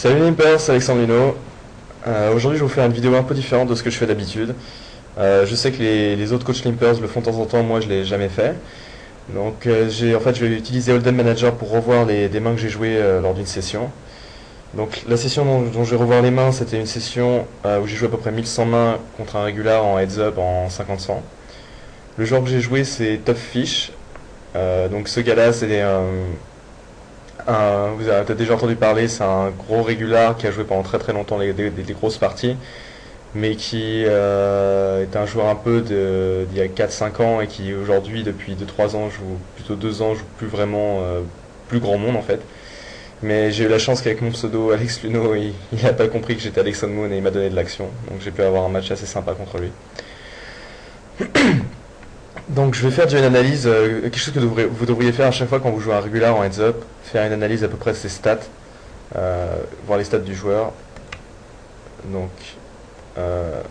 Salut Nimpers, c'est Alexandrino. Aujourd'hui, je vais vous faire une vidéo un peu différente de ce que je fais d'habitude. Je sais que les autres coachs Limpers le font de temps en temps, moi je l'ai jamais fait. Donc, je vais utiliser Hold'em Manager pour revoir des mains que j'ai jouées lors d'une session. Donc, la session dont je vais revoir les mains, c'était une session où j'ai joué à peu près 1100 mains contre un régular en heads up en 50-100. Le joueur que j'ai joué, c'est Tough Fish. Donc, ce gars-là, vous avez peut-être déjà entendu parler, c'est un gros régular qui a joué pendant très très longtemps des grosses parties, mais qui est un joueur un peu d'il y a 4-5 ans et qui aujourd'hui, depuis 2-3 ans, joue plutôt 2 ans, joue plus vraiment plus grand monde en fait. Mais j'ai eu la chance qu'avec mon pseudo Alex Luno, il n'a pas compris que j'étais Alexon Moon et il m'a donné de l'action. Donc j'ai pu avoir un match assez sympa contre lui. Donc je vais faire déjà une analyse, quelque chose que vous devriez faire à chaque fois quand vous jouez un régular en heads up, faire une analyse à peu près de ses stats, voir les stats du joueur. Donc, euh,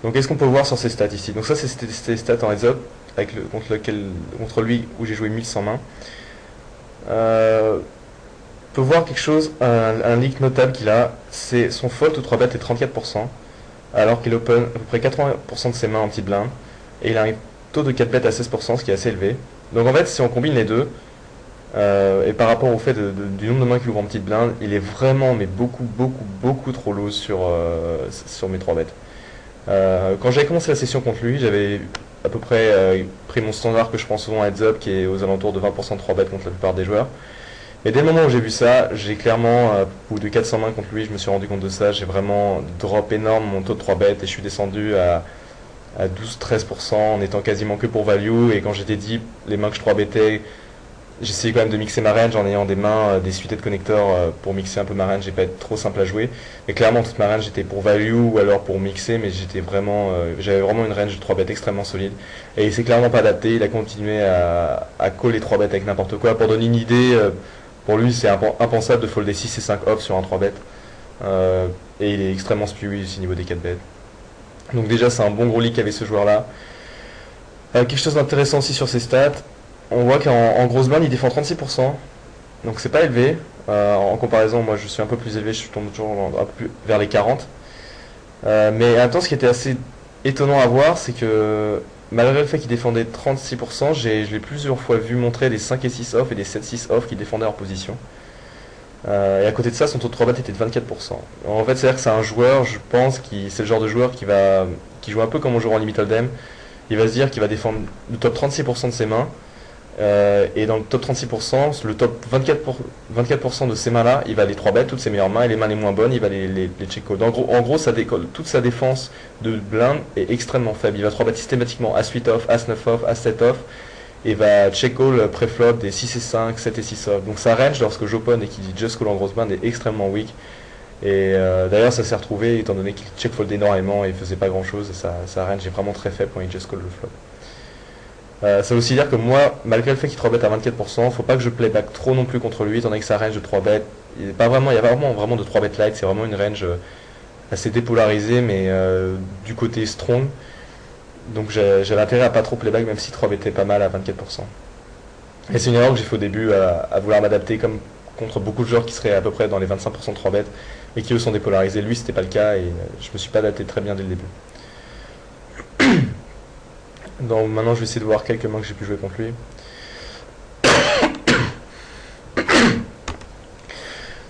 donc qu'est-ce qu'on peut voir sur ses stats ici? Donc ça c'est ses stats en heads up avec contre lui où j'ai joué 1100 mains. On peut voir quelque chose, un leak notable qu'il a, c'est son fault ou 3 bet est 34%, alors qu'il open à peu près 80% de ses mains en petit blind, et il a un taux de 4 bêtes à 16%, ce qui est assez élevé. Donc en fait, si on combine les deux, et par rapport au fait du nombre de mains qu'il ouvre en petite blinde, il est vraiment, mais beaucoup trop loose sur mes 3 bêtes. Quand j'avais commencé la session contre lui, j'avais à peu près pris mon standard que je prends souvent à heads up, qui est aux alentours de 20% de 3 bêtes contre la plupart des joueurs. Mais dès le moment où j'ai vu ça, j'ai clairement, au bout de 400 mains contre lui, je me suis rendu compte de ça. J'ai vraiment drop énorme mon taux de 3 bêtes et je suis descendu à 12-13% en étant quasiment que pour value. Et quand j'étais deep, les mains que je 3 bettais, j'essayais quand même de mixer ma range en ayant des mains, des suites de connecteurs pour mixer un peu ma range et pas être trop simple à jouer. Mais clairement, toute ma range j'étais pour value ou alors pour mixer, mais j'avais vraiment une range de 3 bêtes extrêmement solide. Et il s'est clairement pas adapté, il a continué à call les 3 bêtes avec n'importe quoi. Pour donner une idée, pour lui, c'est impensable de folder 6 et 5 off sur un 3 bêtes. Et il est extrêmement spewy aussi au niveau des 4 bêtes. Donc déjà, c'est un bon gros leak qu'avait ce joueur-là. Quelque chose d'intéressant aussi sur ses stats, on voit qu'en grosse blind, il défend 36%. Donc c'est pas élevé. En comparaison, moi je suis un peu plus élevé, je tombe toujours un peu plus vers les 40. Mais en même temps, ce qui était assez étonnant à voir, c'est que malgré le fait qu'il défendait 36%, je l'ai plusieurs fois vu montrer des 5 et 6 off et des 7-6 off qui défendaient leur position. Et à côté de ça, son taux de 3 bêtes était de 24%. En fait, c'est-à-dire que c'est un joueur, je pense, c'est le genre de joueur qui joue un peu comme on joue en limit hold'em. Il va se dire qu'il va défendre le top 36% de ses mains. Et dans le top 36%, le top 24% de ces mains-là, il va les 3 bêtes, toutes ses meilleures mains, et les mains les moins bonnes, il va les check call. En gros, ça décolle. Toute sa défense de blind est extrêmement faible. Il va 3 bêtes systématiquement As-8 off, As-9 off, As-7 off, et va check call pré-flop des 6 et 5, 7 et 6 off. Donc sa range, lorsque j'open et qu'il dit just call en grosse blind, est extrêmement weak. Et d'ailleurs, ça s'est retrouvé, étant donné qu'il check fold énormément et il faisait pas grand-chose, sa range est vraiment très faible quand il just call le flop. Ça veut aussi dire que moi, malgré le fait qu'il 3 bet à 24%, faut pas que je playback trop non plus contre lui, étant donné que sa range de 3 bêtes, il n'y a pas vraiment de 3 bet light, c'est vraiment une range assez dépolarisée, mais du côté strong. Donc j'avais intérêt à pas trop playback, même si 3 bet était pas mal à 24%. Et c'est une erreur que j'ai fait au début, à vouloir m'adapter comme contre beaucoup de joueurs qui seraient à peu près dans les 25% de 3 bêtes, et qui eux sont dépolarisés. Lui, c'était pas le cas, et je me suis pas adapté très bien dès le début. Donc maintenant je vais essayer de voir quelques mains que j'ai pu jouer contre lui.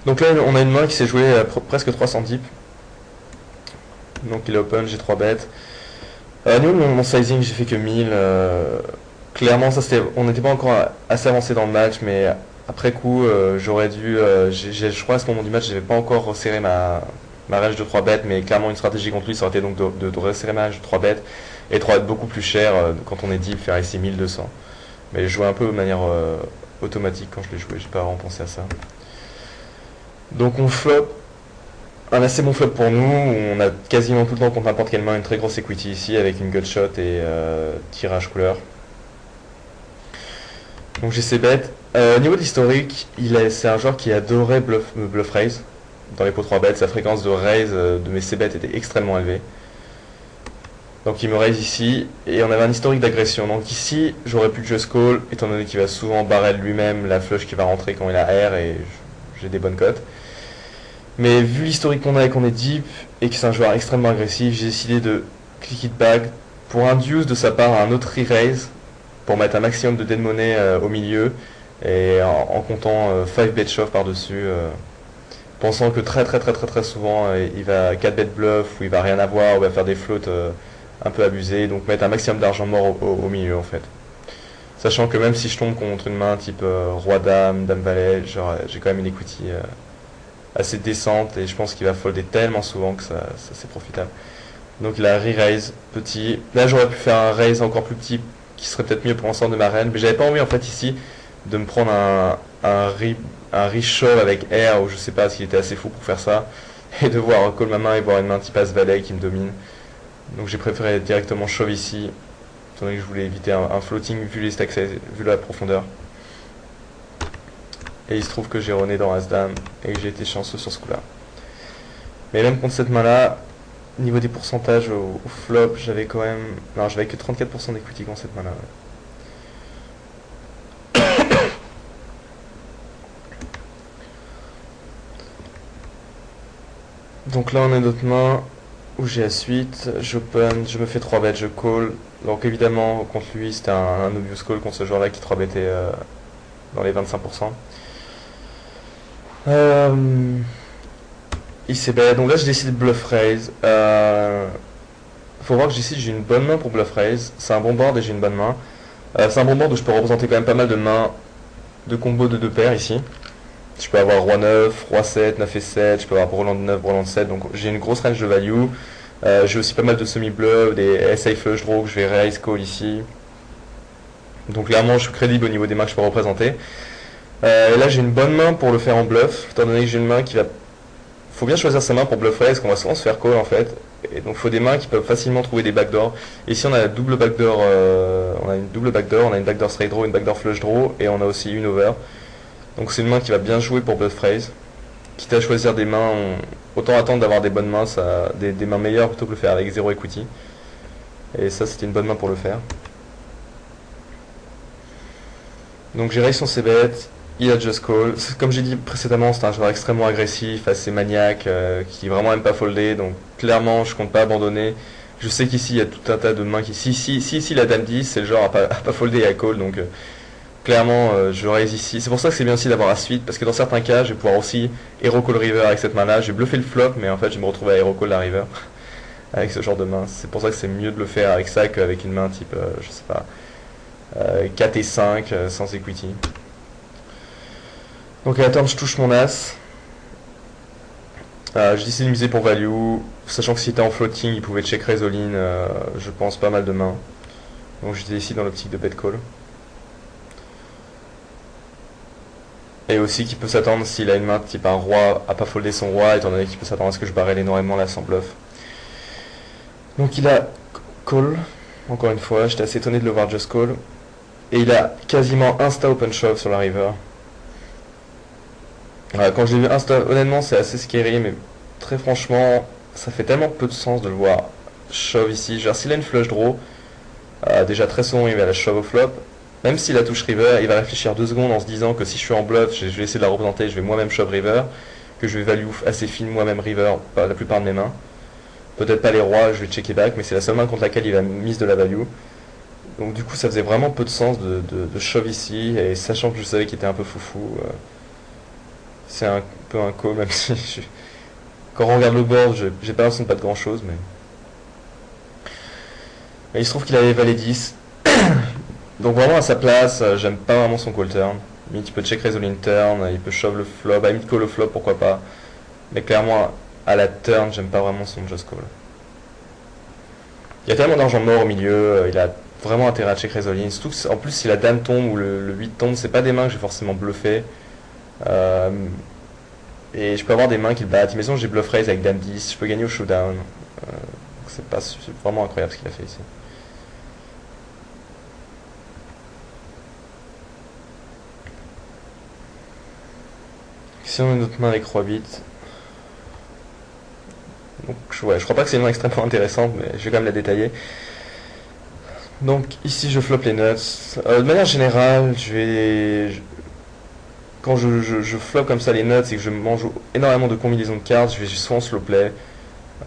Donc là on a une main qui s'est jouée à presque 300 dips. Donc il est open, j'ai 3 bêtes. Au niveau de mon sizing j'ai fait que 1000. Clairement on n'était pas encore assez avancé dans le match, mais après coup j'aurais dû... je crois à ce moment du match j'avais pas encore resserré ma range de 3 bêtes, mais clairement une stratégie contre lui ça aurait été donc de resserrer ma range de 3 bêtes et 3 bêtes beaucoup plus cher quand on est deep, faire ici 1200. Mais je jouais un peu de manière automatique quand je l'ai joué, j'ai pas vraiment pensé à ça. Donc on flop, un assez bon flop pour nous, on a quasiment tout le temps contre n'importe quelle main une très grosse equity ici avec une gutshot et tirage couleur. Donc j'ai ses bêtes. Au niveau de l'historique, c'est un joueur qui adorait bluff raise. Dans les pots 3 bêtes, sa fréquence de raise de mes c-bêtes était extrêmement élevée. Donc il me raise ici, et on avait un historique d'agression. Donc ici, j'aurais pu just call, étant donné qu'il va souvent barrel lui-même la flush qui va rentrer quand il a R, et j'ai des bonnes cotes. Mais vu l'historique qu'on a et qu'on est deep, et que c'est un joueur extrêmement agressif, j'ai décidé de click it back pour induce de sa part un autre re-raise, pour mettre un maximum de dead money au milieu, et en comptant 5 bet shove par-dessus, pensant que très souvent il va 4 bet bluff, ou il va rien avoir, ou il va faire des floats un peu abusés, donc mettre un maximum d'argent mort au milieu en fait. Sachant que même si je tombe contre une main type roi-dame, dame-valet, j'ai quand même une equity assez décente et je pense qu'il va folder tellement souvent que ça c'est profitable. Donc il a re-raise petit. Là j'aurais pu faire un raise encore plus petit qui serait peut-être mieux pour l'ensemble de ma reine, mais j'avais pas envie en fait ici de me prendre un re-shove avec air ou je sais pas s'il était assez fou pour faire ça et de voir call ma main et voir une main type as-valet qui me domine. Donc j'ai préféré directement shove ici, étant donné que je voulais éviter un floating vu les stacks, vu la profondeur. Et il se trouve que j'ai rené dans As-Dame et que j'ai été chanceux sur ce coup-là. Mais même contre cette main-là, niveau des pourcentages au flop, j'avais quand même... Non, j'avais que 34% d'equity contre cette main-là. Ouais. Donc là, on a notre main où j'ai la suite. J'open, je me fais 3 bets, je call. Donc évidemment, contre lui, c'était un obvious call contre ce joueur-là qui 3 bettait dans les 25%. Il s'est bet. Donc là, j'ai décidé de bluff raise. Faut voir que j'ai une bonne main pour bluff raise. C'est un bon board et j'ai une bonne main. C'est un bon board où je peux représenter quand même pas mal de mains de combos de 2 paires ici. Je peux avoir roi 9, roi 7, 9 et 7, je peux avoir brelan 9, brelan 7, donc j'ai une grosse range de value. J'ai aussi pas mal de semi-bluff, des SA flush draw que je vais raise call ici. Donc clairement je suis crédible au niveau des mains que je peux représenter. Et là j'ai une bonne main pour le faire en bluff, étant donné que j'ai une main qui va... Faut bien choisir sa main pour bluff raise, parce qu'on va souvent se faire call en fait. Et donc il faut des mains qui peuvent facilement trouver des backdoors. Ici on a double backdoor, on a une double backdoor, on a une backdoor straight draw, une backdoor flush draw, et on a aussi une over. Donc c'est une main qui va bien jouer pour bluff raise. Quitte à choisir des mains, autant attendre d'avoir des bonnes mains, des mains meilleures plutôt que le faire avec 0 equity. Et ça c'était une bonne main pour le faire. Donc j'ai raise son c-bet, il a just call. Comme j'ai dit précédemment, c'est un joueur extrêmement agressif, assez maniaque, qui vraiment aime pas folder. Donc clairement je compte pas abandonner. Je sais qu'ici il y a tout un tas de mains qui... Si la dame 10, c'est le genre à pas folder et à call. Donc clairement, je raise ici. C'est pour ça que c'est bien aussi d'avoir la suite, parce que dans certains cas, je vais pouvoir aussi hero call river avec cette main-là. J'ai bluffé le flop, mais en fait, je vais me retrouver à hero call la river avec ce genre de main. C'est pour ça que c'est mieux de le faire avec ça qu'avec une main type, je sais pas, 4 et 5 sans equity. Donc à la turn, je touche mon as. Je décide de miser pour value, sachant que si était en floating, il pouvait check raise all in, je pense pas mal de mains. Donc j'étais ici dans l'optique de bet call. Et aussi qu'il peut s'attendre s'il a une main type un roi à pas folder son roi, étant donné qu'il peut s'attendre à ce que je barre énormément là sans bluff. Donc il a call, encore une fois, j'étais assez étonné de le voir just call. Et il a quasiment insta open shove sur la river. Quand je l'ai vu insta, honnêtement c'est assez scary, mais très franchement, ça fait tellement peu de sens de le voir shove ici. Genre s'il a une flush draw, déjà très souvent il va la shove au flop. Même s'il a touche river, il va réfléchir 2 secondes en se disant que si je suis en bluff, je vais essayer de la représenter, je vais moi-même shove river, que je vais value assez fine moi-même river la plupart de mes mains. Peut-être pas les rois, je vais checker back, mais c'est la seule main contre laquelle il va mise de la value. Donc du coup ça faisait vraiment peu de sens de shove ici, et sachant que je savais qu'il était un peu foufou, c'est un peu un call, même si quand on regarde le board, j'ai pas l'impression de pas de grand chose, mais il se trouve qu'il avait valet 10. Donc vraiment à sa place, j'aime pas vraiment son call turn. Il peut check raise all in turn, il peut shove le flop, à mid call le flop pourquoi pas. Mais clairement à la turn, j'aime pas vraiment son just call. Il y a tellement d'argent mort au milieu, il a vraiment intérêt à check raise all in. Surtout que, en plus si la dame tombe ou le 8 tombe, c'est pas des mains que j'ai forcément bluffé. Et je peux avoir des mains qui le battent. Imagine j'ai bluff raise avec dame 10, je peux gagner au showdown. C'est vraiment incroyable ce qu'il a fait ici. Si on a une autre main avec roi 8. Donc ouais, je crois pas que c'est une main extrêmement intéressante, mais je vais quand même la détailler. Donc ici je flop les nuts. De manière générale, quand je flop comme ça les nuts et que je mange énormément de combinaisons de cartes, je vais souvent slow play.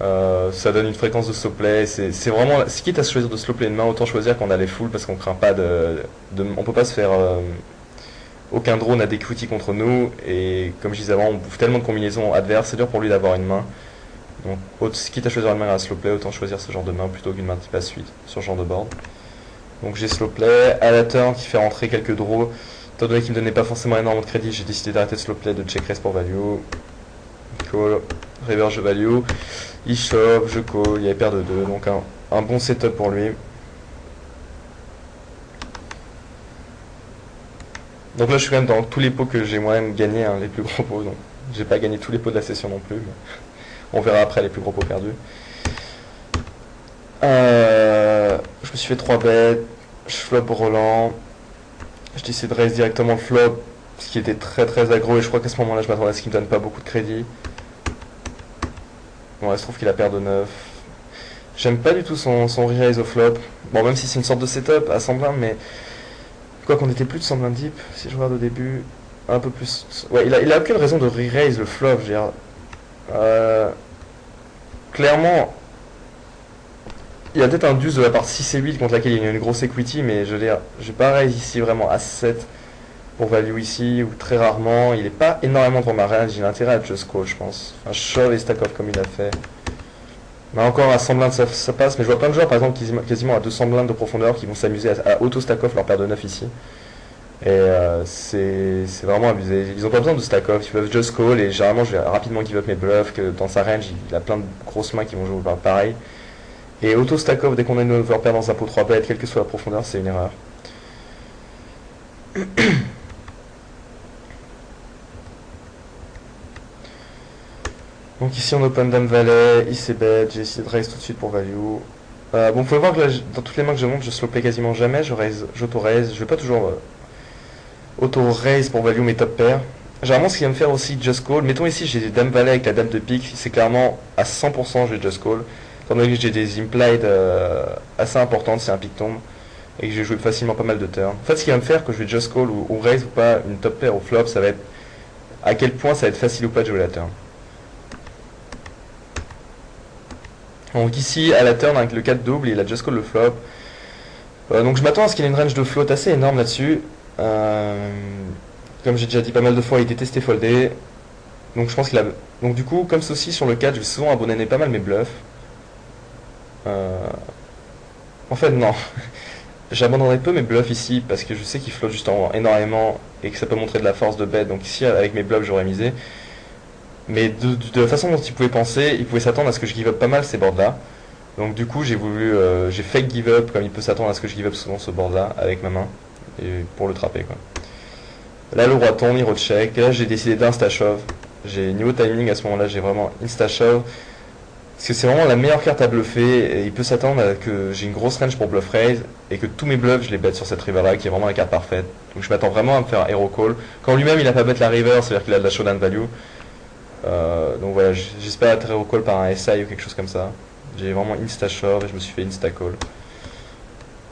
Ça donne une fréquence de slow play. C'est vraiment, si quitte à se choisir de slow play une main, autant choisir qu'on a les full parce qu'on craint pas on peut pas se faire aucun draw n'a d'equity contre nous et comme je disais avant, on bouffe tellement de combinaisons adverses, c'est dur pour lui d'avoir une main. Donc, quitte à choisir une main à slow play, autant choisir ce genre de main plutôt qu'une main type passe 8 sur ce genre de board. Donc j'ai slow play, à la turn qui fait rentrer quelques draws. Étant donné qu'il me donnait pas forcément énormément de crédit, j'ai décidé d'arrêter de slow play, de check raise pour value. Call, river je value. Il shove, je call, il y avait paire de 2, donc un bon setup pour lui. Donc là je suis quand même dans tous les pots que j'ai moi-même gagné, hein, les plus gros pots. Donc j'ai pas gagné tous les pots de la session non plus, mais on verra après les plus gros pots perdus. Je me suis fait 3 bêtes, je flop Roland. Je décide de raise directement le flop, ce qui était très très aggro et je crois qu'à ce moment-là je m'attendais à ce qu'il me donne pas beaucoup de crédit. Bon, il se trouve qu'il a paire de 9. J'aime pas du tout son re-raise au flop. Bon, même si c'est une sorte de setup à 100 blindes, mais quoi qu'on était plus de 100 blindes deep, si je regarde au début, un peu plus. Ouais, il a aucune raison de re-raise le flop, je veux dire. Clairement, il y a peut-être un deuce de la part 6 et 8 contre laquelle il y a une grosse equity, mais je veux dire, j'ai pas raise ici vraiment à 7 pour value ici, ou très rarement. Il est pas énormément devant ma range, il a intérêt à just call, je pense. Enfin, shove et stack off comme il a fait. Mais encore à 100 blindes ça passe, mais je vois plein de joueurs par exemple quasiment à 200 blindes de profondeur qui vont s'amuser à auto stack off leur paire de 9 ici. Et c'est vraiment abusé. Ils ont pas besoin de stack off, ils peuvent just call et généralement je vais rapidement give up mes bluffs, que dans sa range il a plein de grosses mains qui vont jouer pareil. Et auto stack off dès qu'on a une overpair dans un pot 3 bet, quelle que soit la profondeur, c'est une erreur. Donc ici on open dame valet, il s'est bet, j'ai essayé de raise tout de suite pour value. Bon, vous pouvez voir que là, dans toutes les mains que je monte, je slow play quasiment jamais, j'auto raise, je vais pas toujours auto raise pour value mes top pairs. Généralement, ce qui va me faire aussi just call, mettons ici j'ai des dames valet avec la dame de pique, c'est clairement à 100% je vais just call. Étant donné que j'ai des implied assez importantes si un pique tombe et que j'ai joué facilement pas mal de turns. En fait, ce qui va me faire que je vais just call ou raise ou pas une top pair au flop, ça va être à quel point ça va être facile ou pas de jouer la turn. Donc ici, à la turn, avec le 4 double, il a just call le flop. Donc je m'attends à ce qu'il ait une range de float assez énorme là-dessus. Comme j'ai déjà dit pas mal de fois, il détestait folder. Donc je pense qu'il a... Donc du coup, comme ceci, sur le 4, je vais souvent abandonner pas mal mes bluffs. En fait, non. J'abandonnerai peu mes bluffs ici, parce que je sais qu'il flotte juste énormément, et que ça peut montrer de la force de bet. Donc ici, avec mes bluffs, j'aurais misé. Mais de la façon dont il pouvait penser, il pouvait s'attendre à ce que je give up pas mal ces boards là. Donc du coup j'ai fake give up comme il peut s'attendre à ce que je give up souvent ce board là avec ma main. Et pour le trapper quoi. Là le roi tombe, il recheck. Et là j'ai décidé d'insta shove. J'ai niveau timing à ce moment là j'ai vraiment insta shove. Parce que c'est vraiment la meilleure carte à bluffer. Et il peut s'attendre à que j'ai une grosse range pour bluff raise. Et que tous mes bluffs je les bet sur cette river là qui est vraiment la carte parfaite. Donc je m'attends vraiment à me faire un hero call. Quand lui-même il a pas bet la river, c'est à dire qu'il a de la showdown value. Donc voilà, j'espère être hero call par un SI ou quelque chose comme ça. J'ai vraiment insta shove et je me suis fait insta call.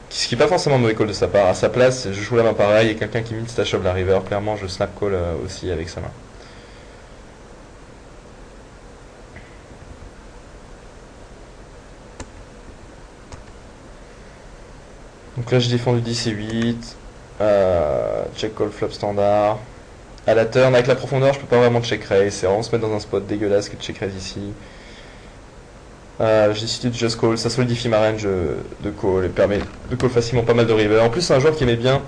Ce qui n'est pas forcément mauvais call de sa part. À sa place, je joue la main pareil et quelqu'un qui insta shove la river, clairement je snap call aussi avec sa main. Donc là j'ai défendu 10 et 8. Check call flop standard. À la turn, avec la profondeur, je peux pas vraiment check raise. C'est vraiment se mettre dans un spot dégueulasse que de check raise ici. J'ai décidé de just call. Ça solidifie ma range de call et permet de call facilement pas mal de river. En plus, c'est un joueur qui aimait bien,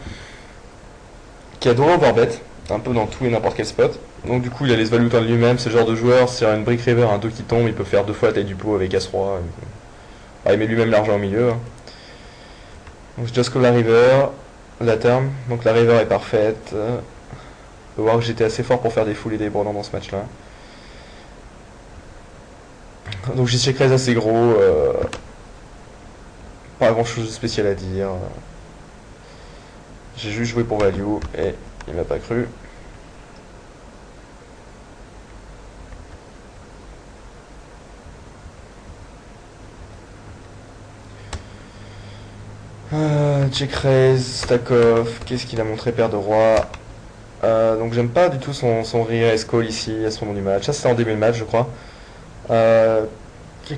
qui adore overbet, un peu dans tout et n'importe quel spot. Donc du coup, il a les value de lui-même. C'est le genre de joueur, s'il y a une brick river, un 2 qui tombe, il peut faire 2 fois la taille du pot avec As-Roi. Il met lui-même l'argent au milieu. Donc je just call la river, la turn. Donc la river est parfaite. On peut voir que j'étais assez fort pour faire des foules et des brodants dans ce match là. Donc j'ai check raise assez gros. Pas grand chose de spécial à dire. J'ai juste joué pour value et il m'a pas cru. Check raise, stack off. Qu'est-ce qu'il a montré paire de roi. Donc j'aime pas du tout son re-raise call ici à ce moment du match. Ça c'était en début de match je crois. Euh,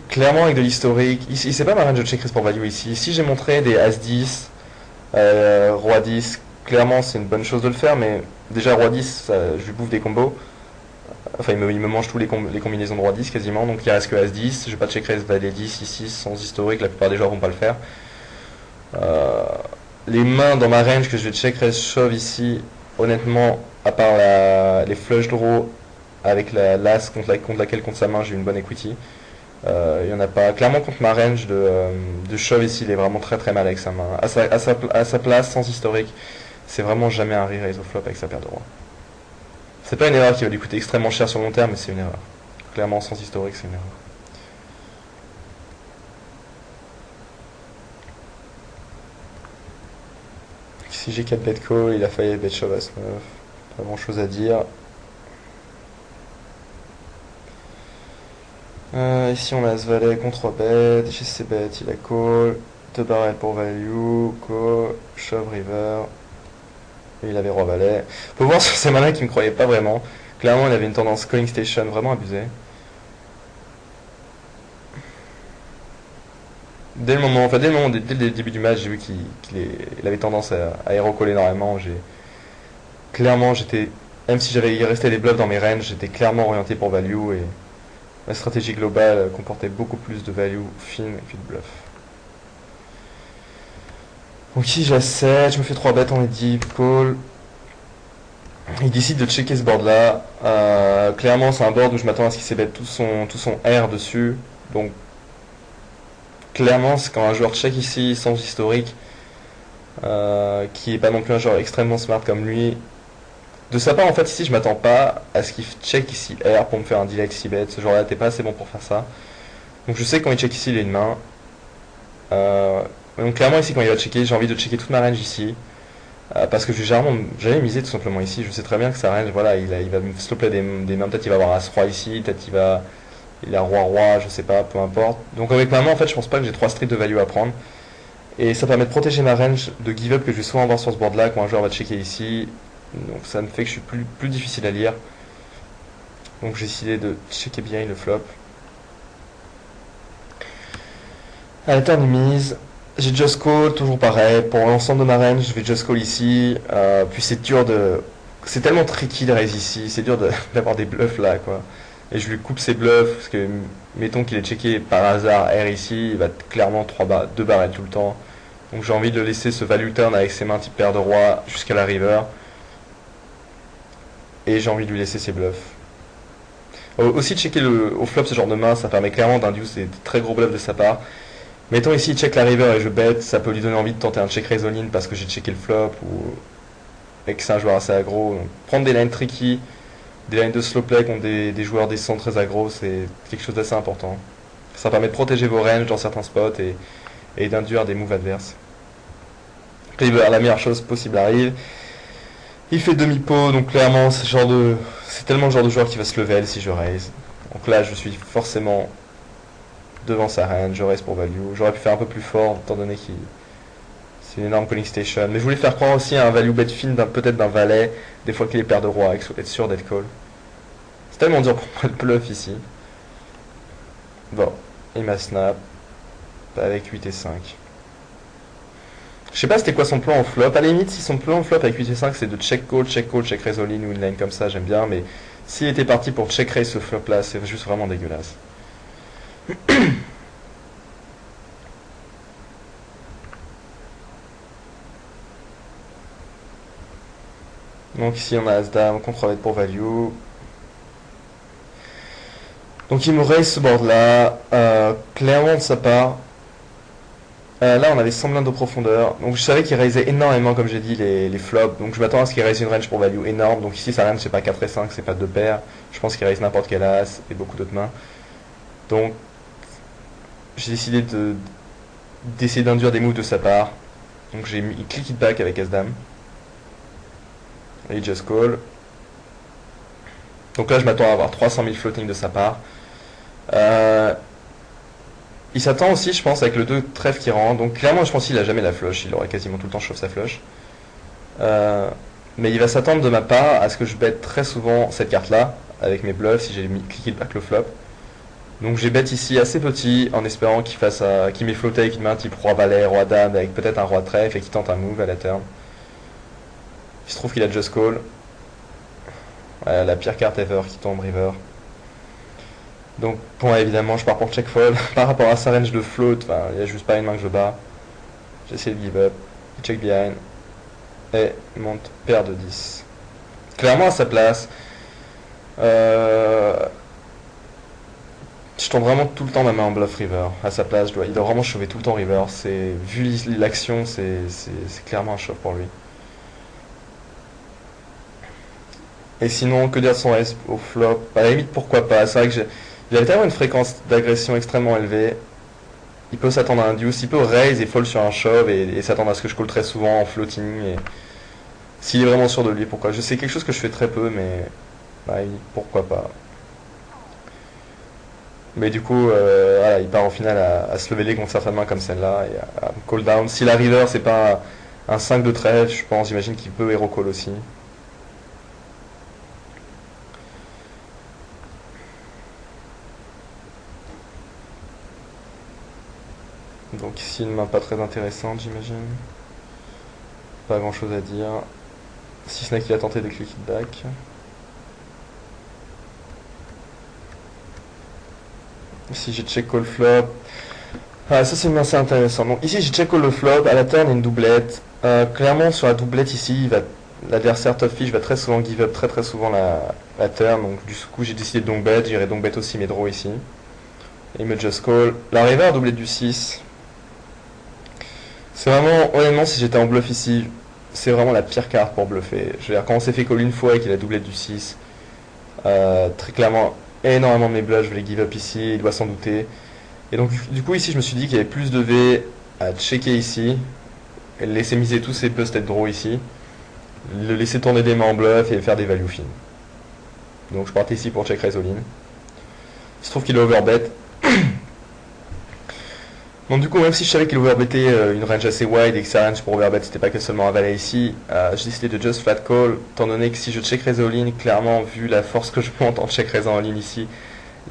Clairement avec de l'historique. Il sait pas ma range de check raise pour value ici. Si j'ai montré des As-10, Roi-10, clairement c'est une bonne chose de le faire, mais déjà Roi-10, je lui bouffe des combos. Enfin il me mange tous les combinaisons de Roi-10 quasiment, donc il reste que As-10. Je vais pas check raise Valet-10 ici sans historique, la plupart des joueurs vont pas le faire. Euh, les mains dans ma range que je vais check raise shove ici, honnêtement, à part les flush draw avec l'as contre laquelle contre sa main j'ai une bonne equity. Il y en a pas. Clairement contre ma range de shove ici, il est vraiment très très mal avec sa main. À sa place, sans historique, c'est vraiment jamais un re-raise au flop avec sa paire de rois. C'est pas une erreur qui va lui coûter extrêmement cher sur le long terme, mais c'est une erreur. Clairement sans historique, c'est une erreur. Si j'ai 4 bet call, il a failli bet shove as 9. Pas grand chose à dire. Ici on a As Valet contre bet, chez C bet il a call, 2 barrels pour value, call, shove river, et il avait Roi Valet. Faut voir sur ces malins qui me croyaient pas vraiment. Clairement il avait une tendance calling station vraiment abusée. Dès le début du match, j'ai vu qu'il avait tendance à hero-call énormément. Clairement, même si j'avais resté des bluffs dans mes ranges, j'étais clairement orienté pour value et ma stratégie globale comportait beaucoup plus de value fine que de bluff. Donc ici j'assède, je me fais 3 bêtes en deep call. Il décide de checker ce board là. Clairement c'est un board où je m'attends à ce qu'il s'ébête tout son R dessus. Donc clairement c'est quand un joueur check ici sans historique, qui est pas non plus un joueur extrêmement smart comme lui. De sa part en fait ici je m'attends pas à ce qu'il check ici R pour me faire un direct 6 bet. Ce joueur là t'es pas assez bon pour faire ça. Donc je sais que quand il check ici il a une main. Donc clairement ici quand il va checker, j'ai envie de checker toute ma range ici. Parce que je vais jamais miser tout simplement ici. Je sais très bien que sa range, voilà, il va me slopper des mains. Peut-être il va avoir As-Roi ici, peut-être il a Roi-Roi, je sais pas, peu importe. Donc avec ma main en fait je pense pas que j'ai 3 streets de value à prendre. Et ça permet de protéger ma range de give up que je vais souvent avoir sur ce board là quand un joueur va checker ici. Donc ça me fait que je suis plus difficile à lire. Donc j'ai décidé de checker bien le flop. À la turn de mise, j'ai just call, toujours pareil. Pour l'ensemble de ma range, je vais just call ici. Puis c'est dur de. C'est tellement tricky de raise ici. C'est dur d'avoir des bluffs là, quoi. Et je lui coupe ses bluffs, parce que mettons qu'il est checké par hasard R ici, il va clairement 2 barrels tout le temps. Donc j'ai envie de le laisser ce value turn avec ses mains type paire de roi jusqu'à la river. Et j'ai envie de lui laisser ses bluffs. Aussi checker au flop ce genre de main, ça permet clairement d'induce des très gros bluffs de sa part. Mettons ici, il check la river et je bet, ça peut lui donner envie de tenter un check raise all in parce que j'ai checké le flop et que c'est un joueur assez aggro. Donc, prendre des lines tricky, des lines de slow play contre des joueurs descendants très aggro, c'est quelque chose d'assez important. Ça permet de protéger vos ranges dans certains spots et d'induire des moves adverses. River, la meilleure chose possible arrive. Il fait demi-pot, donc clairement, c'est tellement le genre de joueur qui va se level si je raise. Donc là, je suis forcément devant sa range, je raise pour value. J'aurais pu faire un peu plus fort, étant donné qu'il c'est une énorme calling station. Mais je voulais faire croire aussi à un value bet fin, peut-être d'un valet, des fois qu'il est paire de roi, être sûr d'être call. C'est tellement dur pour moi le bluff ici. Bon, il m'a snap avec 8 et 5. Je sais pas c'était quoi son plan en flop. À la limite, si son plan en flop avec 8 et 5 c'est de check raise all in ou une line comme ça, j'aime bien. Mais s'il était parti pour check raise ce flop là, c'est juste vraiment dégueulasse. Donc ici on a As-Dame, contre-bet pour value. Donc il me raise ce board là, clairement de sa part. Là on avait 100 blindes de profondeur, donc je savais qu'il raisait énormément comme j'ai dit les flops, donc je m'attends à ce qu'il raise une range pour value énorme, donc ici sa range c'est pas 4 et 5, c'est pas 2 paires, je pense qu'il raise n'importe quel as et beaucoup d'autres mains. Donc j'ai décidé d'essayer d'induire des moves de sa part, donc j'ai mis click it back avec As-Dame. Et il just call. Donc là je m'attends à avoir 300 000 floating de sa part. Il s'attend aussi, je pense, avec le 2 trèfle qui rentre. Donc clairement, je pense qu'il a jamais la flush. Il aurait quasiment tout le temps chauffe sa flush. Mais il va s'attendre de ma part à ce que je bête très souvent cette carte-là, avec mes bluffs, si j'ai cliqué back le flop. Donc j'ai bet ici assez petit, en espérant qu'il m'ait flotté avec une main type roi valet, roi dame, avec peut-être un roi trèfle, et qu'il tente un move à la turn. Il se trouve qu'il a just call. Ouais, la pire carte ever qui tombe river. Donc bon, évidemment je pars pour check fold. Par rapport à sa range de float, il n'y a juste pas une main que je bats. J'essaie de give up, il check behind, et monte paire de 10. Clairement à sa place, je tombe vraiment tout le temps ma main en bluff river. À sa place, il doit vraiment chauffer tout le temps river. Vu l'action, c'est clairement un shove pour lui. Et sinon, que dire de son raise au flop? À la limite, pourquoi pas. C'est vrai que il avait tellement une fréquence d'agression extrêmement élevée. Il peut s'attendre à un deuce, il peut raise et fold sur un shove et s'attendre à ce que je call très souvent en floating. Et s'il est vraiment sûr de lui, pourquoi? Je sais quelque chose que je fais très peu, mais pourquoi pas. Mais du coup, voilà, il part au final à se lever les contre certaines mains comme celle-là et à call down. Si la river c'est pas un 5 de trèfle, je pense, j'imagine qu'il peut hero call aussi. Donc ici une main pas très intéressante, j'imagine. Pas grand chose à dire. Si ce n'est qu'il a tenté de click it back. Ici j'ai check call flop. Ah, ça c'est une main assez intéressante. Donc ici j'ai check call le flop, à la turn il y a une doublette. Clairement sur la doublette ici, l'adversaire top fish va très souvent give up très souvent la turn. Donc du coup j'ai décidé de donc bet, j'irai donc bet aussi mes draws ici. Et il me just call. La river a doublette du 6. C'est vraiment, honnêtement, si j'étais en bluff ici, c'est vraiment la pire carte pour bluffer. Je veux dire, quand on s'est fait call une fois et qu'il a doublette du 6, très clairement, énormément de mes bluffs, je vais les give up ici, il doit s'en douter. Et donc, du coup, ici, je me suis dit qu'il y avait plus de V à checker ici, et le laisser miser tous ses busted draws ici, le laisser tourner des mains en bluff et faire des value fines. Donc, je partais ici pour check raise all in. Il se trouve qu'il a overbet. Donc du coup, même si je savais qu'il overbettait une range assez wide et que sa range pour overbet c'était pas que seulement un valet ici, j'ai décidé de just flat call, étant donné que si je check raise all in, clairement vu la force que je monte en check raise all in ici,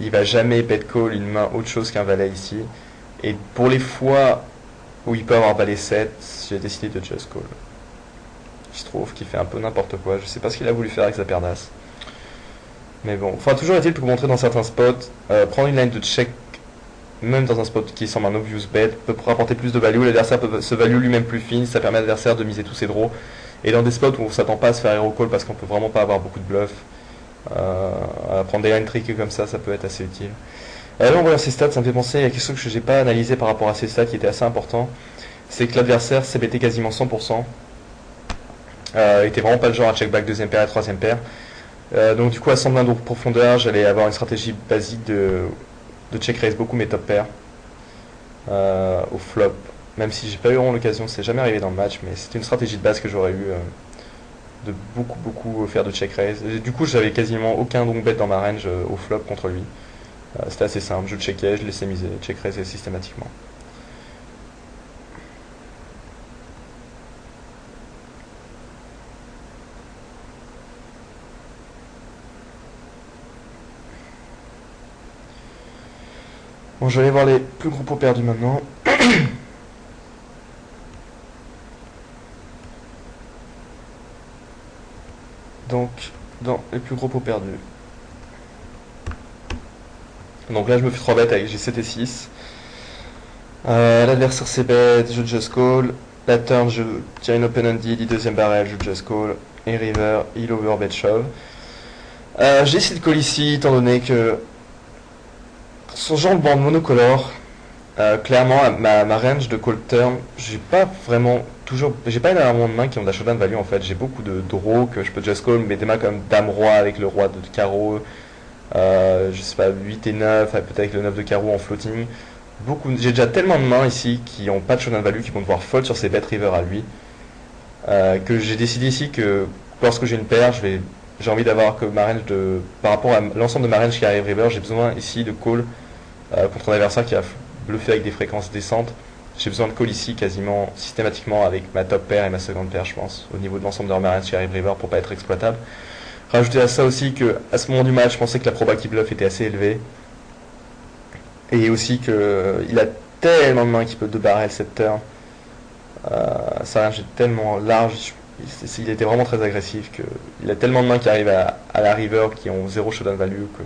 il va jamais bet call une main autre chose qu'un valet ici. Et pour les fois où il peut avoir valet 7, j'ai décidé de just call. Je trouve qu'il fait un peu n'importe quoi, je sais pas ce qu'il a voulu faire avec sa paire d'as. Mais bon, enfin toujours est-il pour montrer dans certains spots, prendre une line de check même dans un spot qui semble un obvious bet, peut rapporter plus de value, l'adversaire peut se value lui-même plus fine, ça permet à l'adversaire de miser tous ses draws. Et dans des spots où on s'attend pas à se faire hero call parce qu'on peut vraiment pas avoir beaucoup de bluff, prendre des line tricky comme ça peut être assez utile. Là en voyant ses stats, ça me fait penser à quelque chose que j'ai pas analysé par rapport à ses stats qui était assez important, c'est que l'adversaire s'est bêté quasiment 100%. Il était vraiment pas le genre à check back deuxième paire et troisième paire. Donc du coup à 120 de profondeur, j'allais avoir une stratégie basique de check raise beaucoup mes top pairs au flop, même si j'ai pas eu vraiment l'occasion, c'est jamais arrivé dans le match, mais c'était une stratégie de base que j'aurais eu de beaucoup faire de check raise. Et du coup j'avais quasiment aucun donc bet dans ma range au flop contre lui. C'était assez simple, je le checkais, je laissais miser, check raise systématiquement. Bon, je vais aller voir les plus gros pots perdus maintenant. Donc, dans les plus gros pots perdus. Donc là, je me fais 3 bêtes avec G7 et 6. L'adversaire c'est bête, je just call. La turn, je tire une open ended, deuxième barrel, je just call. Et river, il overbet shove. J'ai essayé de call ici, étant donné que son genre de bande monocolore, clairement, ma range de call turn, j'ai pas énormément de mains qui ont de la showdown value en fait. J'ai beaucoup de draws que je peux just call, mais des mains comme dame roi avec le roi de carreau, je sais pas, 8 et 9, peut-être avec le 9 de carreau en floating. J'ai déjà tellement de mains ici qui ont pas de showdown value, qui vont devoir fold sur ces bet river à lui, que j'ai décidé ici que lorsque j'ai une paire, j'ai envie d'avoir que ma range par rapport à l'ensemble de ma range qui arrive river, j'ai besoin ici de call contre un adversaire qui a bluffé avec des fréquences décentes J'ai besoin de call ici quasiment systématiquement avec ma top paire et ma seconde paire, je pense, au niveau de l'ensemble de leur range chez River pour pas être exploitable. Rajouter à ça aussi que à ce moment du match, je pensais que la proba qui bluff était assez élevée. Et aussi que il a tellement de mains qu'il peut 2 barrels cette turn. Sa range est tellement large, il était vraiment très agressif que il a tellement de mains qui arrivent à la river qui ont 0 showdown value que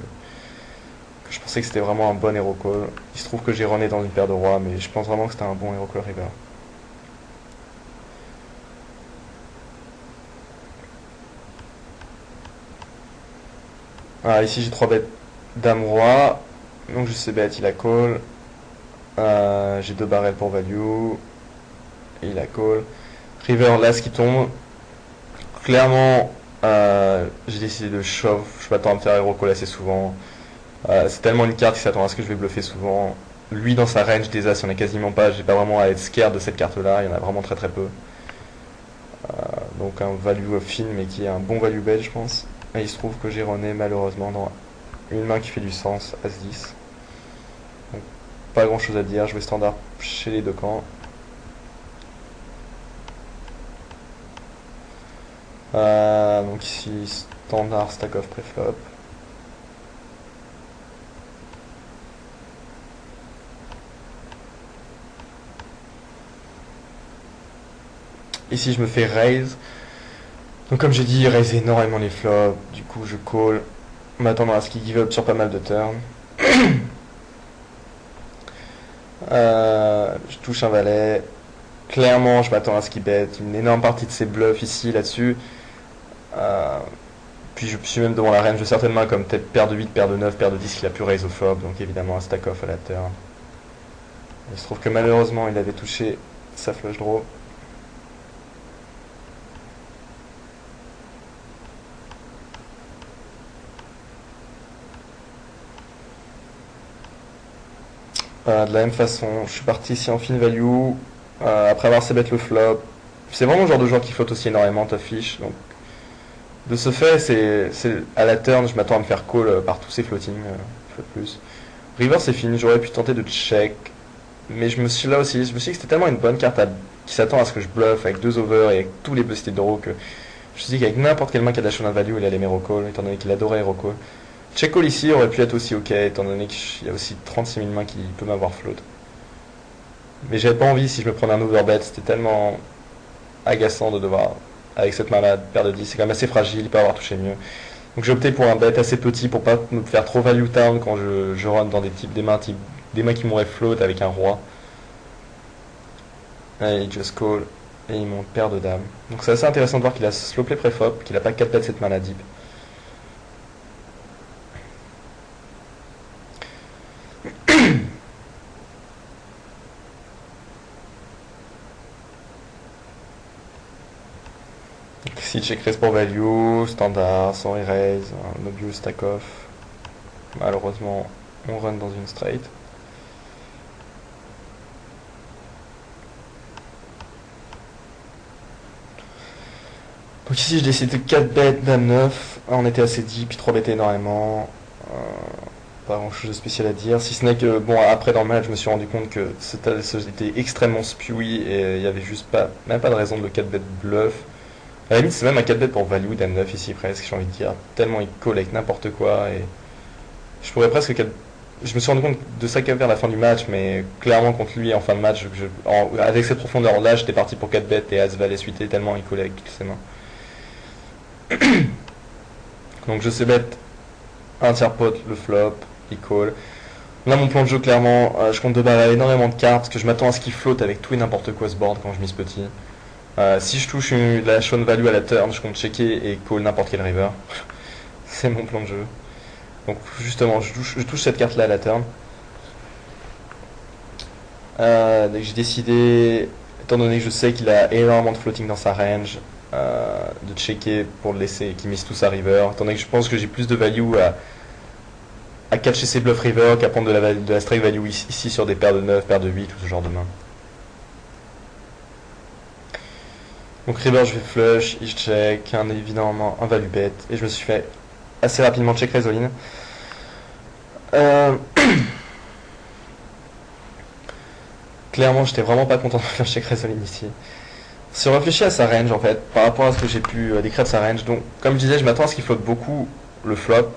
je pensais que c'était vraiment un bon hero call. Il se trouve que j'ai runné dans une paire de rois, mais je pense vraiment que c'était un bon hero call river. Ah, ici j'ai 3 bêtes dame roi, donc je sais bet, il a call. J'ai 2 barrels pour value, et il a call. River l'as qui tombe. Clairement, j'ai décidé de shove. Je m'attends à me faire hero call assez souvent. C'est tellement une carte qui s'attend à ce que je vais bluffer souvent. Lui, dans sa range des as, il n'y en a quasiment pas. J'ai pas vraiment à être scared de cette carte-là. Il y en a vraiment très très peu. Donc un value fin, mais qui est un bon value bet, je pense. Et il se trouve que j'ai runné malheureusement dans une main qui fait du sens, As-10. Donc pas grand chose à dire. Je vais standard chez les deux camps. Donc ici, standard stack off préflop. Ici, je me fais raise. Donc comme j'ai dit, raise énormément les flops. Du coup, je call, m'attendant à ce qu'il give up sur pas mal de turns. Je touche un valet. Clairement, je m'attends à ce qu'il bet une énorme partie de ses bluffs ici, là-dessus. Puis je suis même devant la range de certaines mains comme peut-être paire de 8, paire de 9, paire de 10 qu'il a pu raise au flop. Donc évidemment un stack off à la turn. Il se trouve que malheureusement, il avait touché sa flush draw. De la même façon, je suis parti ici en fin value, après avoir bet le flop. C'est vraiment le genre de joueur qui flotte aussi énormément ta fiche. Donc, de ce fait, à la turn, je m'attends à me faire call par tous ces floatings, plus. River c'est fini, j'aurais pu tenter de check, mais je me suis dit que c'était tellement une bonne carte qui s'attend à ce que je bluffe avec 2 over et avec tous les busted d'euro que je me suis dit qu'avec n'importe quelle main qui a de la showdown value, il allait hero call, étant donné qu'il adorait hero call. Check call ici aurait pu être aussi ok, étant donné qu'il y a aussi 36 000 mains qui peuvent m'avoir float. Mais j'avais pas envie si je me prenais un overbet, c'était tellement agaçant de devoir, avec cette main-là, paire de 10, c'est quand même assez fragile, il peut avoir touché mieux. Donc j'ai opté pour un bet assez petit pour pas me faire trop value down quand je run dans des mains qui m'auraient float avec un roi. Et il just call, et il monte paire de dames. Donc c'est assez intéressant de voir qu'il a slow play préflop, qu'il a pas 4 bêtes cette main-là deep. Si check raise pour value, standard, sans erase, un obvious stack off. Malheureusement, on run dans une straight. Donc ici je décide de 4 bêtes, dame 9. On était assez deep, puis 3 bêtes énormément. Pas grand chose de spécial à dire. Si ce n'est que, bon, après dans le match, je me suis rendu compte que c'était extrêmement spewy et il y avait juste même pas de raison de le 4 bêtes bluff. À la limite, c'est même un 4 bet pour value, dame 9 ici presque, j'ai envie de dire. Tellement il colle avec n'importe quoi et je pourrais presque. Je me suis rendu compte de ça vers la fin du match, mais clairement contre lui en fin de match, avec cette profondeur là, j'étais parti pour 4 bêtes et As valet suité tellement il collait avec toutes ses mains. Donc je sais bet un tiers pot, le flop, il call. Là mon plan de jeu clairement, je compte de barrer énormément de cartes, parce que je m'attends à ce qu'il flotte avec tout et n'importe quoi ce board quand je mise petit. Si je touche la showdown value à la turn, je compte checker et call n'importe quel river. C'est mon plan de jeu. Donc justement, je touche cette carte là à la turn. J'ai décidé, étant donné que je sais qu'il a énormément de floating dans sa range, de checker pour le laisser, qu'il mise tout sa river. Étant donné que je pense que j'ai plus de value à catcher ses bluff river qu'à prendre de la strike value ici sur des paires de 9, paires de 8 ou ce genre de main. Donc river je vais flush, il check, évidemment un value bet, et je me suis fait assez rapidement check raise all-in. Clairement, j'étais vraiment pas content de faire check Resolve ici. Si on réfléchit à sa range en fait, par rapport à ce que j'ai pu décrire de sa range, donc comme je disais, je m'attends à ce qu'il flotte beaucoup le flop.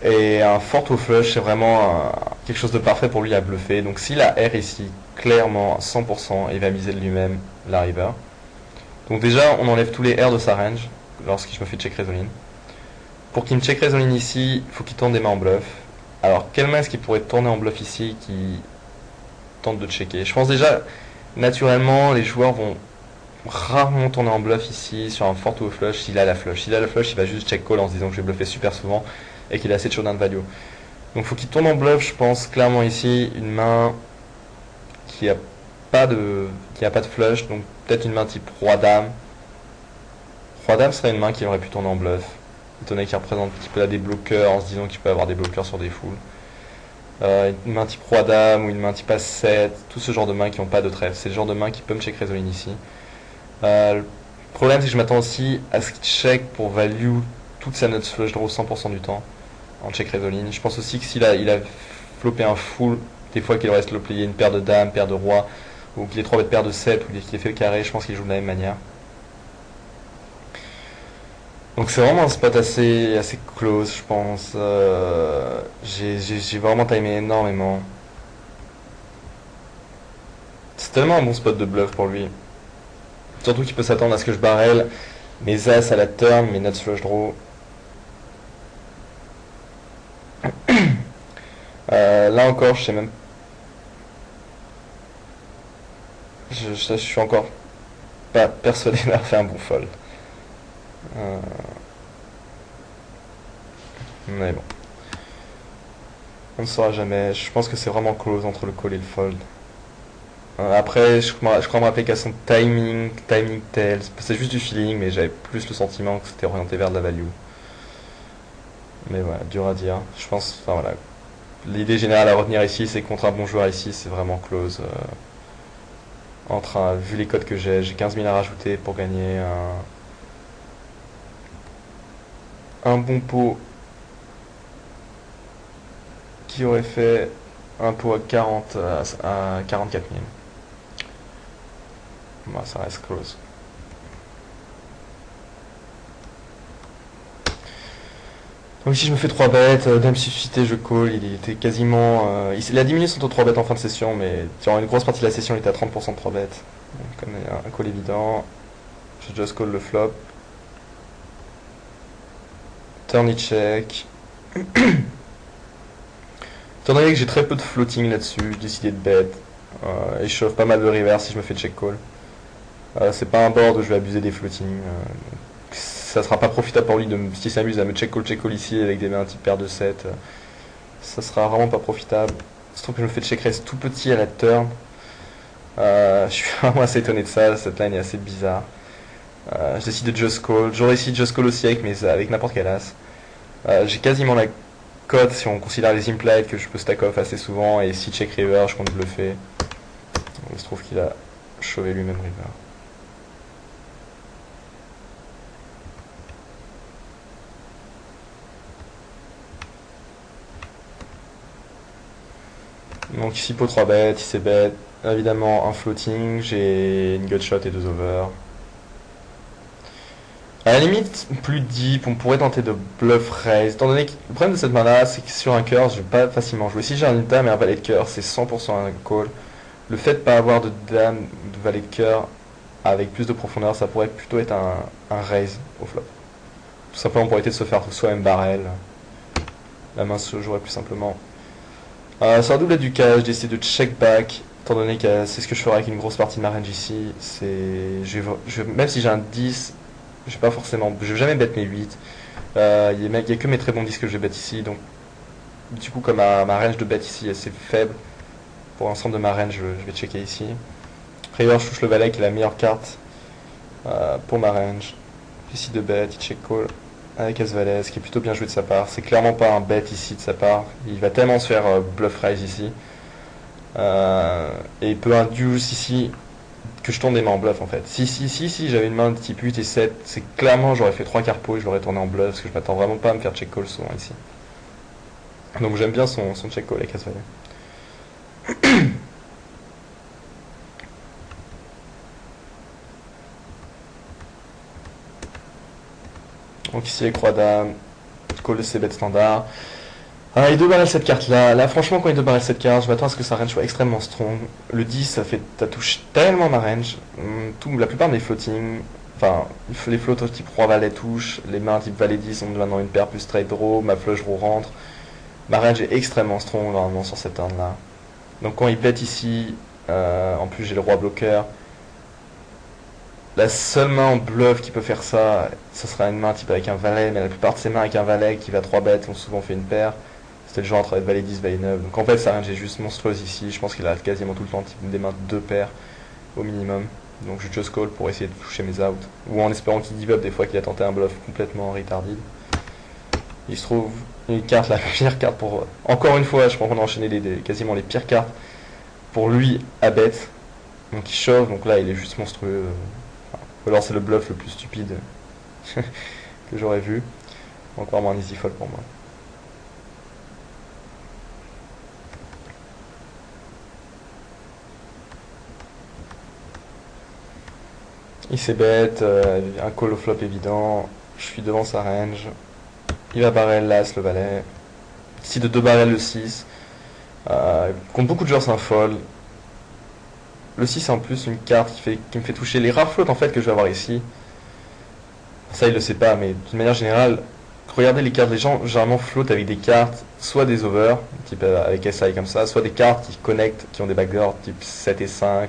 Et un fort au flush, c'est vraiment quelque chose de parfait pour lui à bluffer. Donc s'il a R ici, clairement à 100%, il va miser de lui-même la river. Donc déjà, on enlève tous les R de sa range lorsque je me fais check Resolve. Pour qu'il me check Resolve ici, il faut qu'il tourne des mains en bluff. Alors, quelle main est-ce qu'il pourrait tourner en bluff ici qui tente de checker? Je pense déjà, naturellement, les joueurs vont rarement tourner en bluff ici sur un fort au flush s'il a la flush. S'il a la flush, il va juste check call en se disant que je vais bluffer super souvent et qu'il a assez de showdown value. Donc faut qu'il tourne en bluff, je pense clairement ici une main qui a pas de flush, donc peut-être une main type roi dame. Roi dame serait une main qui aurait pu tourner en bluff, étant donné qu'il représente un petit peu là des bloqueurs en se disant qu'il peut avoir des bloqueurs sur des foules. Une main type roi dame ou une main type as-7, tout ce genre de mains qui n'ont pas de trèfle, c'est le genre de main qui peut me check Resolve ici. Le problème c'est que je m'attends aussi à ce qu'il check pour value toute sa note flush draw 100% du temps en check Resolve. Je pense aussi que s'il a flopé un full, des fois qu'il aurait slopé une paire de dames, paire de rois, ou qu'il ait 3 bêtes paire de 7, ou qu'il ait fait le carré, je pense qu'il joue de la même manière. Donc c'est vraiment un spot assez close, je pense. J'ai vraiment timé énormément. C'est tellement un bon spot de bluff pour lui. Surtout qu'il peut s'attendre à ce que je barrel mes as à la turn, mes nuts flush draw. Là encore, je sais même. Je suis encore pas persuadé d'avoir fait un bon fold. Mais bon. On ne saura jamais. Je pense que c'est vraiment close entre le call et le fold. Après, je crois me rappeler qu'à son timing tail, c'est juste du feeling, mais j'avais plus le sentiment que c'était orienté vers de la value. Mais voilà, dur à dire. Je pense, enfin voilà. L'idée générale à retenir ici, c'est que contre un bon joueur ici, c'est vraiment close. Vu les codes que j'ai 15 000 à rajouter pour gagner un bon pot qui aurait fait un pot à 44 000. Bon, ça reste close. Donc ici je me fais 3 bêtes, dame suscité, je call, il était quasiment... il a diminué son taux de 3 bêtes en fin de session, mais durant une grosse partie de la session il était à 30% de 3 bêtes. Donc comme il y a un call évident, je just call le flop. Turn it check. Étant donné que j'ai très peu de floating là-dessus, j'ai décidé de bet. Et je chauffe pas mal de river si je me fais check call. C'est pas un board où je vais abuser des floating. Ça sera pas profitable pour lui s'il s'amuse à me check call ici avec des mains type paire de 7. Ça sera vraiment pas profitable. Je trouve que je me fais check raise tout petit à la turn. Je suis vraiment assez étonné de ça. Cette line est assez bizarre. Je décide de just call. J'aurais essayé de just call aussi avec n'importe quel as. J'ai quasiment la cote si on considère les implied que je peux stack off assez souvent. Et si check river, je compte bluffer. Il se trouve qu'il a chauvé lui-même river. Donc ici pot 3 bêtes, ici bet, évidemment un floating, j'ai une gutshot et 2 over. À la limite, plus deep, on pourrait tenter de bluff raise, étant donné que le problème de cette main là, c'est que sur un cœur, je vais pas facilement jouer. Si j'ai un dame et un valet de cœur, c'est 100% un call. Le fait de pas avoir de dame, de valet de cœur avec plus de profondeur, ça pourrait plutôt être un raise au flop. Tout simplement pour éviter de se faire soi-même barrel. La main se jouerait plus simplement. Sur la double du cash, j'ai essayé de check back, étant donné que c'est ce que je ferai avec une grosse partie de ma range ici. Même si j'ai un 10, je vais jamais bet mes 8. Il n'y a que mes très bons 10 que je vais bet ici, donc du coup comme ma range de bet ici est assez faible, pour l'ensemble de ma range je vais checker ici. River, je touche le valet qui est la meilleure carte pour ma range. J'essaie de bet, il check call avec As-Valet, ce qui est plutôt bien joué de sa part. C'est clairement pas un bet ici de sa part. Il va tellement se faire bluff raise ici. Et il peut induce ici que je tourne des mains en bluff en fait. Si j'avais une main de type 8 et 7, c'est clairement j'aurais fait 3 carpos et je l'aurais tourné en bluff parce que je m'attends vraiment pas à me faire check call souvent ici. Donc j'aime bien son check call avec As-Valet. Donc ici les croix dames, call de ses bêtes standard. Ah, il deux barrel cette carte là. Là franchement quand il deux barrel cette carte, je m'attends à ce que sa range soit extrêmement strong. Le 10 ça fait ta touche tellement ma range. La plupart de mes floating, enfin les floats type roi valet touche, les mains type valet 10 ont maintenant une paire plus straight draw, ma flush draw rentre. Ma range est extrêmement strong normalement sur cette turn là. Donc quand il pète ici, en plus j'ai le roi bloqueur. La seule main en bluff qui peut faire ça, ce sera une main type avec un valet, mais la plupart de ces mains avec un valet qui va 3 bêtes ont souvent fait une paire. C'était le genre entre valet 10, valet 9. Donc en fait sa range est juste monstrueuse ici. Je pense qu'il a quasiment tout le temps type des mains de 2 paires au minimum. Donc je just call pour essayer de toucher mes outs. Ou en espérant qu'il give up des fois qu'il a tenté un bluff complètement retarded. Il se trouve une carte, la pire carte pour... Encore une fois, je crois qu'on a enchaîné quasiment les pires cartes pour lui à bet. Donc il chauffe, donc là il est juste monstrueux. Ou alors c'est le bluff le plus stupide que j'aurais vu. Encore moins un easy fold pour moi. Il s'est bête, un call au flop évident. Je suis devant sa range. Il va barrel l'as, le valet. Ici de 2 barrels le 6. Contre beaucoup de joueurs c'est un fold. Le 6 c'est en plus une carte qui me fait toucher les rares floats en fait que je vais avoir ici. Ça il le sait pas, mais d'une manière générale, regardez les cartes, les gens généralement flottent avec des cartes, soit des over, type avec SI comme ça, soit des cartes qui connectent, qui ont des backdoors type 7 et 5,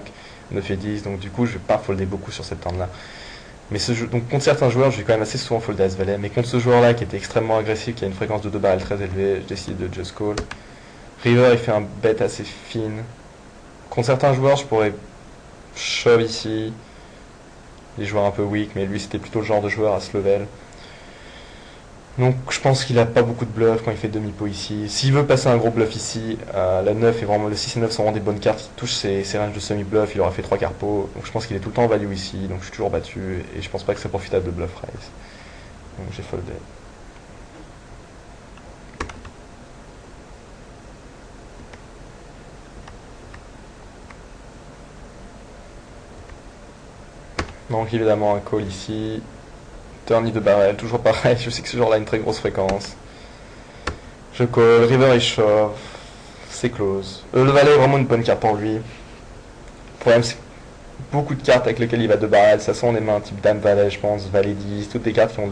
9 et 10, donc du coup je vais pas folder beaucoup sur cette turn là. Mais donc contre certains joueurs, je vais quand même assez souvent folder As-Valet, mais contre ce joueur là qui était extrêmement agressif, qui a une fréquence de 2 barrels très élevée, je décide de just call. River il fait un bet assez fine. Contre certains joueurs, je pourrais shove ici. Les joueurs un peu weak, mais lui c'était plutôt le genre de joueur à ce level. Donc je pense qu'il a pas beaucoup de bluff quand il fait demi-pot ici. S'il veut passer un gros bluff ici, la 9 est vraiment, le 6 et 9 sont vraiment des bonnes cartes qui touchent ses ranges de semi-bluff. Il aura fait 3 quarts pot. Donc je pense qu'il est tout le temps en value ici. Donc je suis toujours battu et je pense pas que c'est profitable de bluff raise. Donc j'ai foldé. Donc évidemment un call ici. Turn de barrel, toujours pareil, je sais que ce genre là a une très grosse fréquence. Je call, river il shove, c'est close. Le valet est vraiment une bonne carte pour lui. Le problème c'est beaucoup de cartes avec lesquelles il va 2 barrel, ça sont des mains type dame valet je pense, valet 10, toutes des cartes qui ont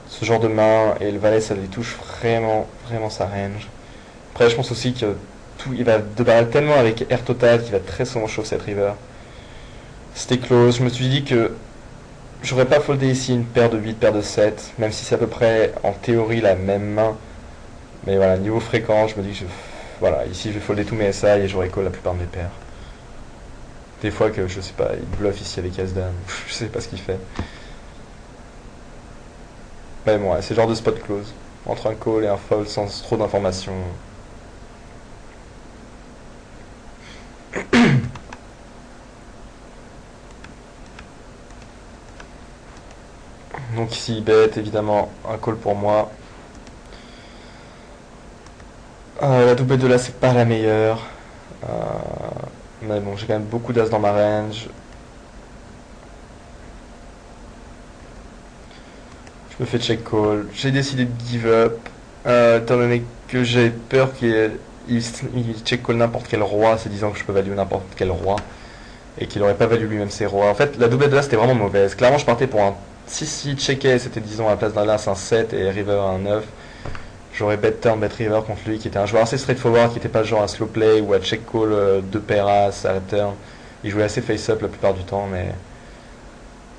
ce genre de mains, et le valet ça les touche vraiment, vraiment sa range. Après je pense aussi que il va 2 barrel tellement avec air total qu'il va très souvent chauffer cette river. C'était close, je me suis dit que j'aurais pas foldé ici une paire de 8, paire de 7, même si c'est à peu près en théorie la même main. Mais voilà, niveau fréquence, je me dis que voilà, ici je vais folder tous mes SI et j'aurai call la plupart de mes paires. Des fois que je sais pas, il bluffe ici avec As-Dame, je sais pas ce qu'il fait. Mais bon, ouais, c'est le genre de spot close. Entre un call et un fold sans trop d'informations. Donc ici, bet, évidemment, un call pour moi. La double de là, c'est pas la meilleure. Mais bon, j'ai quand même beaucoup d'as dans ma range. Je me fais check call. J'ai décidé de give up. Étant donné que j'ai peur qu'il check call n'importe quel roi, se disant que je peux value n'importe quel roi. Et qu'il aurait pas valu lui-même ses rois. En fait, la double de là, c'était vraiment mauvaise. Clairement, je partais pour un... Si checkait, c'était disons à la place d'un as un 7 et river un 9. J'aurais bet turn, bet river contre lui, qui était un joueur assez straightforward, qui était pas genre à slow play ou à check call de pair as à turn. Il jouait assez face-up la plupart du temps, mais...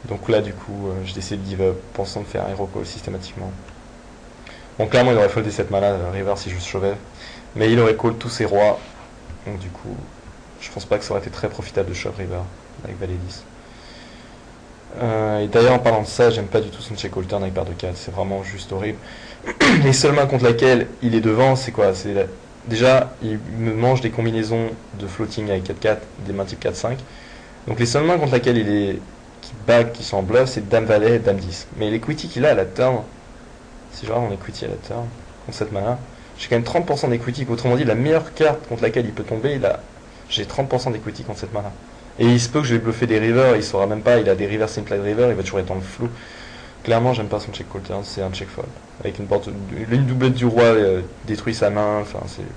Donc là, du coup, j'ai décidé de give up, pensant de faire un hero call systématiquement. Bon, clairement, il aurait foldé cette mana, river, si je sauvais. Mais il aurait call tous ses rois. Donc du coup, je pense pas que ça aurait été très profitable de shove river avec valet 10. Et d'ailleurs, en parlant de ça, j'aime pas du tout son check call turn avec paire de 4. C'est vraiment juste horrible. Les seules mains contre laquelle il est devant, c'est quoi? Déjà, il me mange des combinaisons de floating avec 4-4, des mains type 4-5. Donc les seules mains contre laquelle qui back, qui sont en bluff, c'est dame valet et dame 10. Mais l'equity qu'il a à la turn, si je regarde mon equity à la turn, contre cette main-là, j'ai quand même 30% d'equity. Autrement dit, la meilleure carte contre laquelle il peut tomber, j'ai 30% d'equity contre cette main-là. Et il se peut que je vais bluffer des rivers, il saura même pas, il a des rivers simple river, il va toujours être dans le flou. clairement, j'aime pas son check call turn, c'est un check fold. Avec une doublette du roi détruit sa main, enfin c'est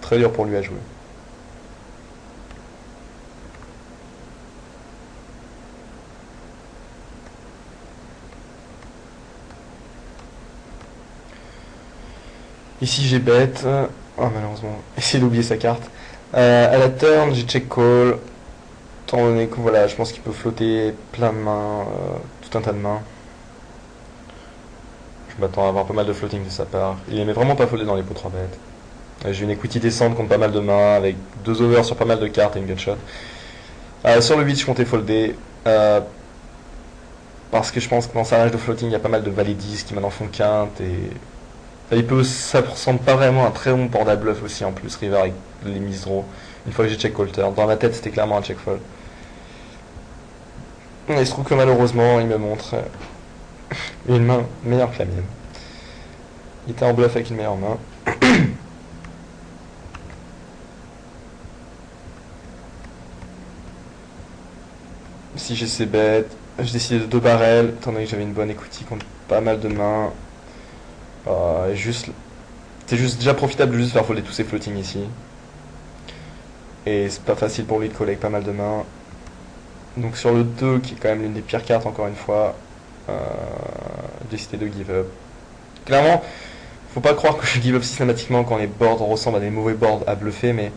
très dur pour lui à jouer. Ici j'ai bet, oh malheureusement, essayé d'oublier sa carte. À la turn, j'ai check call, étant donné que voilà, je pense qu'il peut flotter plein de mains, tout un tas de mains. Je m'attends à avoir pas mal de floating de sa part. Il aimait vraiment pas folder dans les pots 3 bêtes. J'ai une equity descente contre pas mal de mains, avec 2 overs sur pas mal de cartes et une gutshot. Sur le 8, je comptais folder, parce que je pense que dans sa range de floating, il y a pas mal de valet 10 qui maintenant font quinte, et ça ressemble pas vraiment à un très bon board à bluff aussi en plus, river avec les mises draw. Une fois que j'ai check call turn, dans ma tête c'était clairement un check fold. Il se trouve que malheureusement il me montre une main meilleure que la mienne. Il était en bluff avec une meilleure main. Si j'ai ces bêtes, j'ai décidé de 2 barrels, étant donné que j'avais une bonne equity contre pas mal de mains. C'est juste déjà profitable de juste faire folder tous ces floatings ici. Et c'est pas facile pour lui de coller avec pas mal de mains. Donc sur le 2, qui est quand même l'une des pires cartes encore une fois, j'ai décidé de give up. Clairement, faut pas croire que je give up systématiquement quand les boards ressemblent à des mauvais boards à bluffer, mais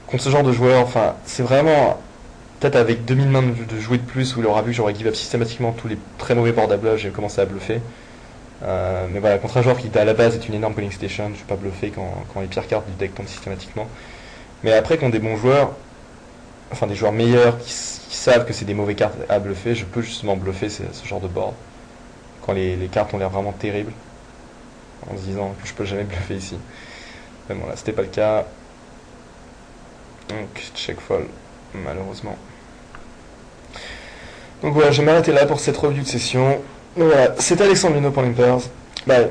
contre ce genre de joueur, enfin, c'est vraiment... Peut-être avec 2000 mains de jouer de plus, où il aura vu que j'aurais give up systématiquement tous les très mauvais boards à bluff, j'ai commencé à bluffer. Mais voilà, contre un joueur qui à la base est une énorme polling station, je vais pas bluffer quand les pires cartes du deck tombent systématiquement. Mais après, contre des bons joueurs, enfin des joueurs meilleurs qui savent que c'est des mauvaises cartes à bluffer, je peux justement bluffer ce genre de board. Quand les cartes ont l'air vraiment terribles, en se disant que je peux jamais bluffer ici. Mais bon, là c'était pas le cas. Donc check fold, malheureusement. Donc voilà, je vais m'arrêter là pour cette review de session. Donc voilà, c'était Alexandre Luneau pour l'Impers. Bye.